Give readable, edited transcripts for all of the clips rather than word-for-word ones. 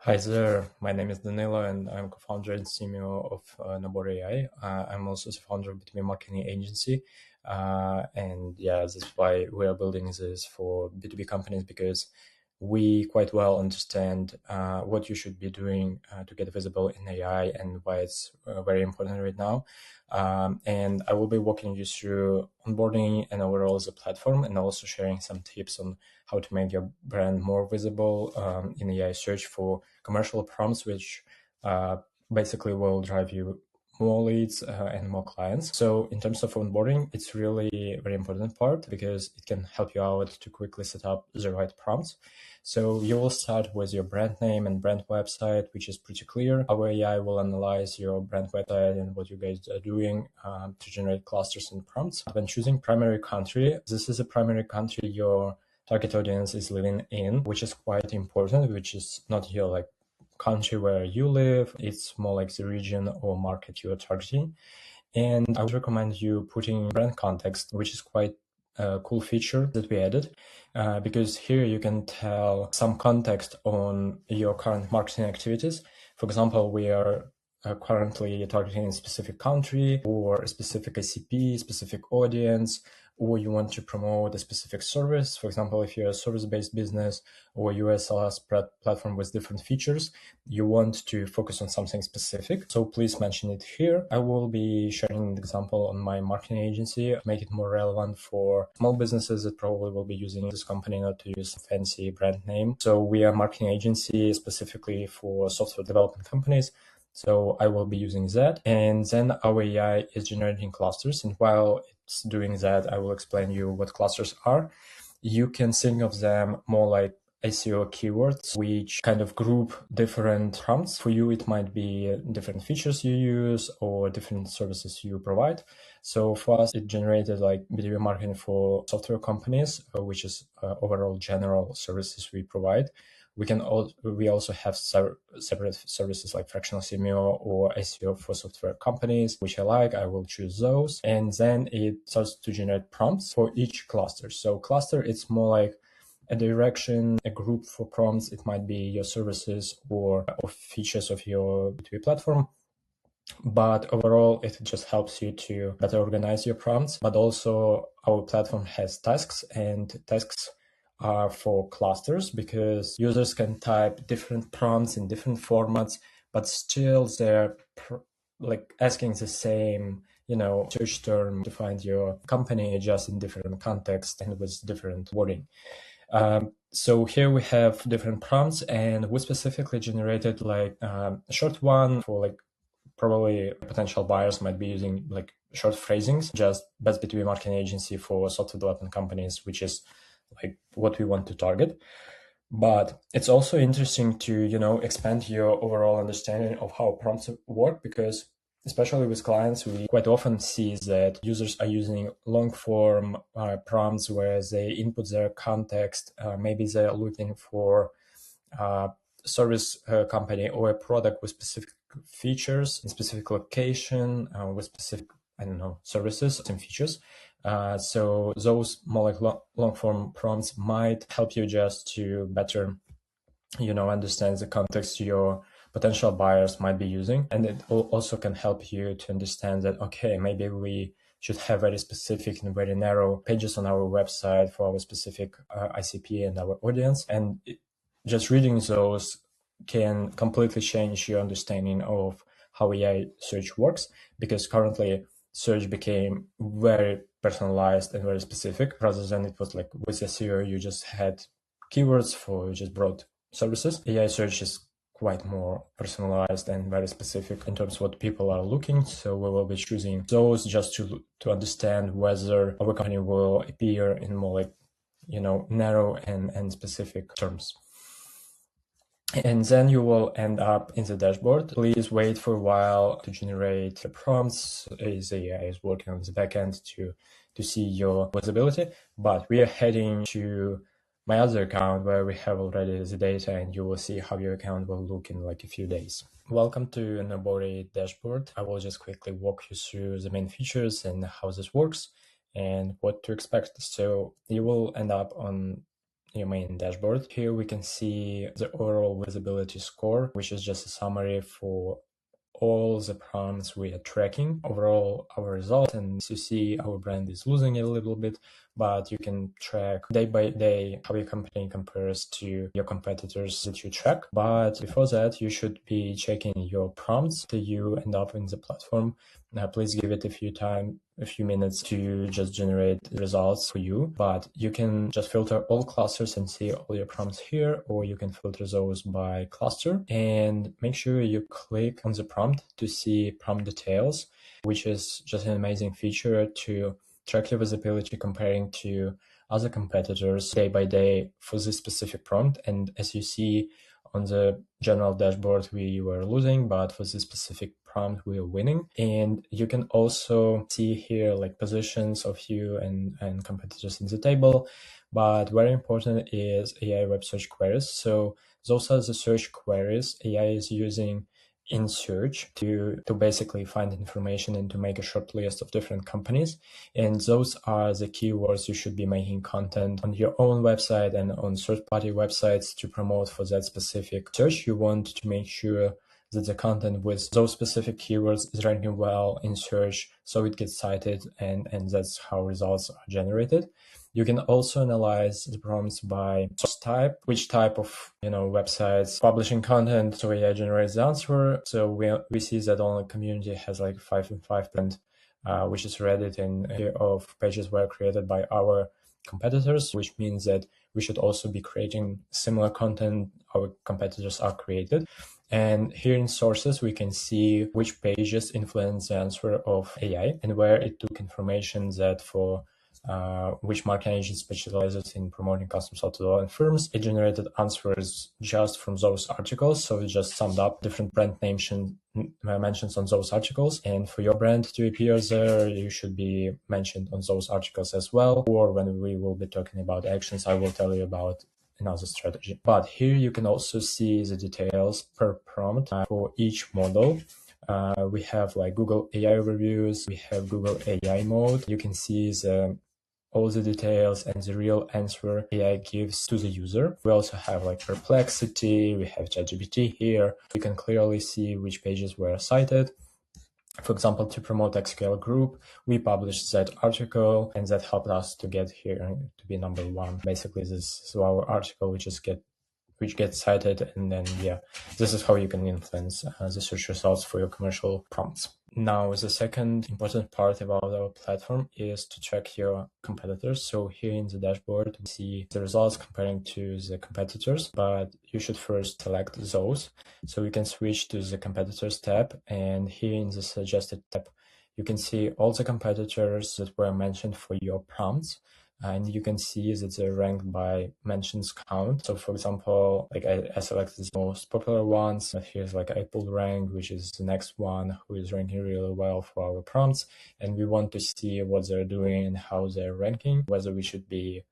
Hi there, my name is Danilo and I'm co-founder and CMO of Nobori.ai. I'm also the founder of B2B marketing agency. And yeah, that's why we are building this for B2B companies because we quite well understand what you should be doing to get visible in AI and why it's very important right now. And I will be walking you through onboarding and overall the platform and also sharing some tips on how to make your brand more visible in AI search for commercial prompts, which basically will drive you more leads and more clients. So in terms of onboarding, it's really a very important part because it can help you out to quickly set up the right prompts. So you will start with your brand name and brand website, which is pretty clear. Our AI will analyze your brand website and what you guys are doing to generate clusters and prompts. When choosing primary country, this is a primary country your target audience is living in, which is quite important, which is not your country where you live. It's more like the region or market you are targeting. And I would recommend you putting brand context, which is quite a cool feature that we added, because here you can tell some context on your current marketing activities. For example, we are currently targeting a specific country or a specific ICP, specific audience, or you want to promote a specific service. For example, if you're a service-based business or you're a SaaS platform with different features, you want to focus on something specific. So please mention it here. I will be sharing an example on my marketing agency, make it more relevant for small businesses that probably will be using this company, not to use a fancy brand name. So we are a marketing agency specifically for software development companies. So I will be using that. And then our AI is generating clusters. And while it's doing that, I will explain you what clusters are. You can think of them more like SEO keywords, which kind of group different prompts. For you, it might be different features you use or different services you provide. So for us, it generated like B2B marketing for software companies, which is overall general services we provide. We also have separate services like fractional SEO or SEO for software companies, which I like. I will choose those. And then it starts to generate prompts for each cluster. So cluster, it's more like a direction, a group for prompts. It might be your services or features of your B2B platform. But overall, it just helps you to better organize your prompts. But also our platform has tasks, and tasks are for clusters because users can type different prompts in different formats, but still they're like asking the same, search term to find your company, just in different context and with different wording. So here we have different prompts, and we specifically generated a short one for probably potential buyers might be using short phrasings, just best B2B marketing agency for software development companies, which is like what we want to target. But it's also interesting to, expand your overall understanding of how prompts work, because especially with clients, we quite often see that users are using long form prompts where they input their context. Maybe they're looking for service company or a product with specific features in specific location with specific, services and features. So those more like long form prompts might help you just to better, understand the context your potential buyers might be using. And it also can help you to understand that, okay, maybe we should have very specific and very narrow pages on our website for our specific ICP and our audience. And just reading those can completely change your understanding of how AI search works, because currently search became very personalized and very specific, rather than it was like with SEO, you just had keywords for just broad services. AI search is quite more personalized and very specific in terms of what people are looking. So we will be choosing those just to understand whether our company will appear in more narrow and specific terms. And then you will end up in the dashboard. Please wait for a while to generate the prompts. The AI is working on the backend to see your visibility. But we are heading to my other account where we have already the data, and you will see how your account will look in like a few days. Welcome to Nobori dashboard. I will just quickly walk you through the main features and how this works and what to expect. So you will end up on your main dashboard. Here we can see the overall visibility score, which is just a summary for all the prompts we are tracking. Overall, our result, and as you see, our brand is losing a little bit, but you can track day by day how your company compares to your competitors that you track. But before that, you should be checking your prompts till you end up in the platform. Please give it a few minutes to just generate results for you, but you can just filter all clusters and see all your prompts here, or you can filter those by cluster and make sure you click on the prompt to see prompt details, which is just an amazing feature to track your visibility comparing to other competitors day by day for this specific prompt. And as you see on the general dashboard, we were losing, but for this specific prompt, we are winning. And you can also see here like positions of you and competitors in the table. But very important is AI web search queries. So those are the search queries AI is using in search to basically find information and to make a short list of different companies. And those are the keywords you should be making content on your own website and on third-party websites to promote for that specific search. You want to make sure that the content with those specific keywords is ranking well in search, so it gets cited, and that's how results are generated. You can also analyze the prompts by source type, which type of websites publishing content, so AI generates the answer. So we see that only community has like 5.5%, which is Reddit, and of pages were created by our competitors, which means that we should also be creating similar content our competitors are created. And here in sources, we can see which pages influence the answer of AI and where it took information that for which marketing agent specializes in promoting custom software and firms. It generated answers just from those articles. So it just summed up different brand mentions on those articles. And for your brand to appear there, you should be mentioned on those articles as well. Or when we will be talking about actions, I will tell you about another strategy. But here you can also see the details per prompt for each model. We have like Google AI reviews, we have Google AI mode. You can see all the details and the real answer AI gives to the user. We also have like Perplexity, we have ChatGPT here. You can clearly see which pages were cited. For example, to promote XQL group, we published that article and that helped us to get here to be number one. Basically, this is our article which gets cited, and then this is how you can influence the search results for your commercial prompts. Now, the second important part about our platform is to track your competitors. So here in the dashboard, we see the results comparing to the competitors, but you should first select those. So you can switch to the competitors tab, and here in the suggested tab, you can see all the competitors that were mentioned for your prompts. And you can see that they're ranked by mentions count. So for example, like I selected the most popular ones. Here's like Apple rank, which is the next one who is ranking really well for our prompts. And we want to see what they're doing and how they're ranking, whether we should be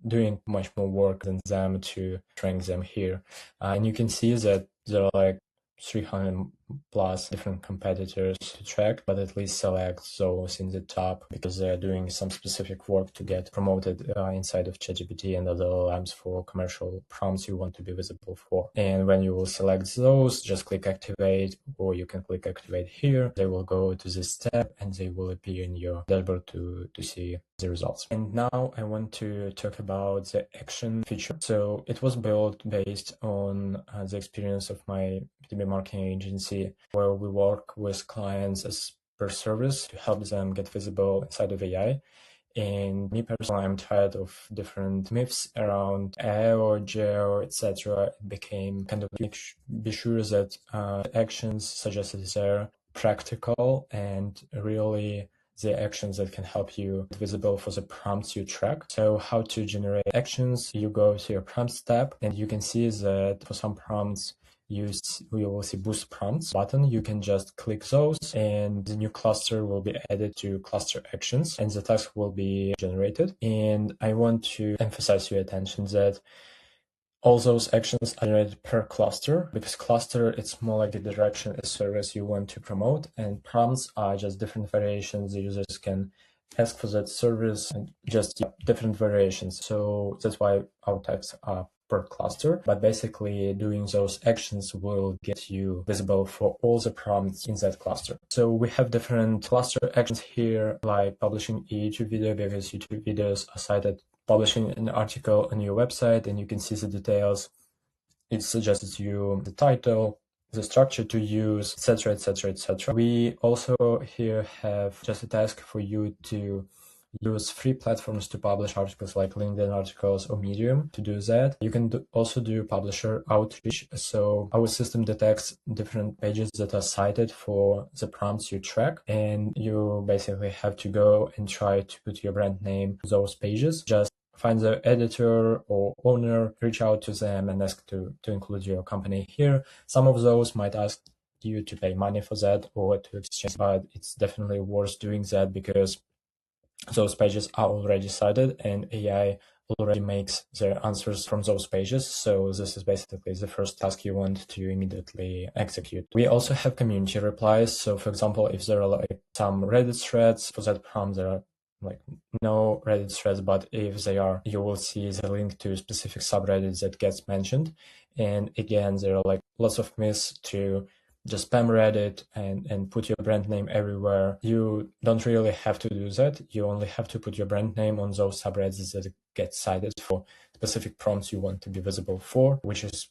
doing much more work than them to rank them here. And you can see that there are like 300 plus different competitors to track, but at least select those in the top because they're doing some specific work to get promoted inside of ChatGPT and other LLMs for commercial prompts you want to be visible for. And when you will select those, just click activate, or you can click activate here. They will go to this tab and they will appear in your dashboard to see the results. And now I want to talk about the action feature. So it was built based on the experience of my B2B marketing agency, where we work with clients as per service to help them get visible inside of AI. And me personally, I'm tired of different myths around AI, geo, etc. It became kind of be sure that actions suggested there practical and really the actions that can help you get visible for the prompts you track. So how to generate actions, you go to your prompts tab and you can see that for some prompts, you will see boost prompts button. You can just click those and the new cluster will be added to cluster actions and the task will be generated. And I want to emphasize your attention that all those actions are generated per cluster, because cluster, it's more like the direction a service you want to promote, and prompts are just different variations the users can ask for that service and just different variations. So that's why our tags are per cluster, but basically doing those actions will get you visible for all the prompts in that cluster. So we have different cluster actions here, like publishing a YouTube video, because YouTube videos are cited, publishing an article on your website, and you can see the details. It suggests you the title, the structure to use, etc., etc., etc. We also here have just a task for you to use free platforms to publish articles like LinkedIn articles or Medium. To do that, you can also do publisher outreach. So our system detects different pages that are cited for the prompts you track, and you basically have to go and try to put your brand name to those pages. Just find the editor or owner, reach out to them and ask to include your company here. Some of those might ask you to pay money for that or to exchange, but it's definitely worth doing that because those pages are already cited and AI already makes their answers from those pages. So this is basically the first task you want to immediately execute. We also have community replies. So for example, if there are like some Reddit threads for that prompt, there are like no Reddit threads, but if they are, you will see the link to specific subreddits that gets mentioned. And again, there are like lots of myths to just spam Reddit and put your brand name everywhere. You don't really have to do that. You only have to put your brand name on those subreddits that get cited for specific prompts you want to be visible for, which is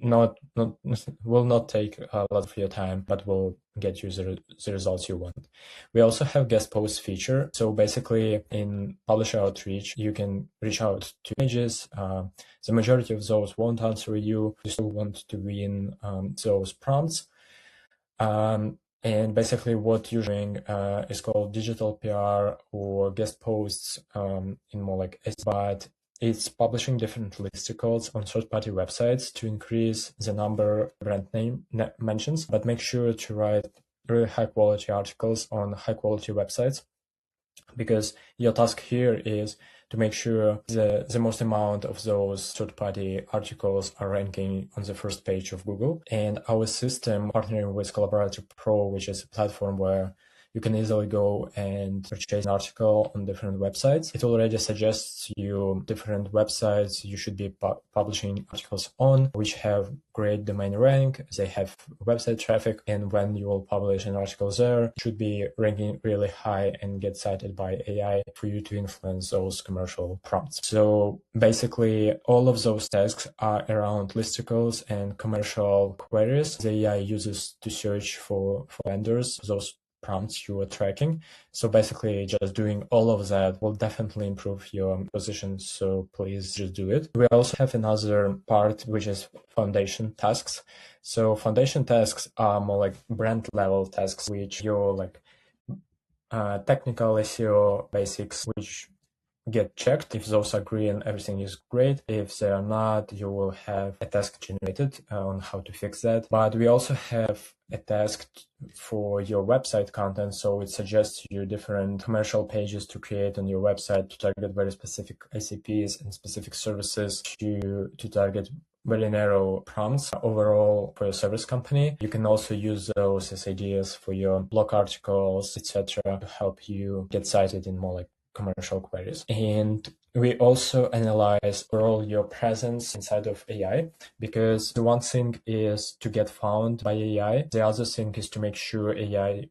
will not take a lot of your time, but will get you the results you want. We also have guest post feature. So basically in publisher outreach, you can reach out to pages. The majority of those won't answer you. You still want to win those prompts. And basically what you're doing is called digital PR or guest posts in more like but it's publishing different listicles on third-party websites to increase the number of brand name mentions, but make sure to write really high-quality articles on high-quality websites, because your task here is to make sure the most amount of those third-party articles are ranking on the first page of Google. And our system, partnering with Collaborator Pro, which is a platform where you can easily go and purchase an article on different websites. It already suggests you different websites you should be publishing articles on, which have great domain rank. They have website traffic, and when you will publish an article there, it should be ranking really high and get cited by AI for you to influence those commercial prompts. So basically, all of those tasks are around listicles and commercial queries the AI uses to search for vendors, those prompts you are tracking. So basically just doing all of that will definitely improve your position. So please just do it. We also have another part, which is foundation tasks. So foundation tasks are more like brand level tasks, which you're like technical SEO basics, which get checked. If those are green, everything is great. If they are not, you will have a task generated on how to fix that. But we also have a task for your website content. So it suggests you different commercial pages to create on your website to target very specific ICPs and specific services to target very narrow prompts overall for your service company. You can also use those as ideas for your blog articles, etc., to help you get cited in more like commercial queries. And we also analyze overall your presence inside of AI, because the one thing is to get found by AI. The other thing is to make sure AI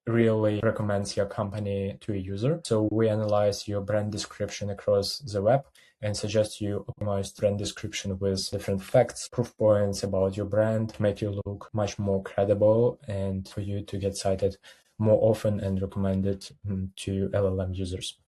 really recommends your company to a user. So we analyze your brand description across the web and suggest you optimize brand description with different facts, proof points about your brand, to make you look much more credible and for you to get cited more often and recommended to LLM users.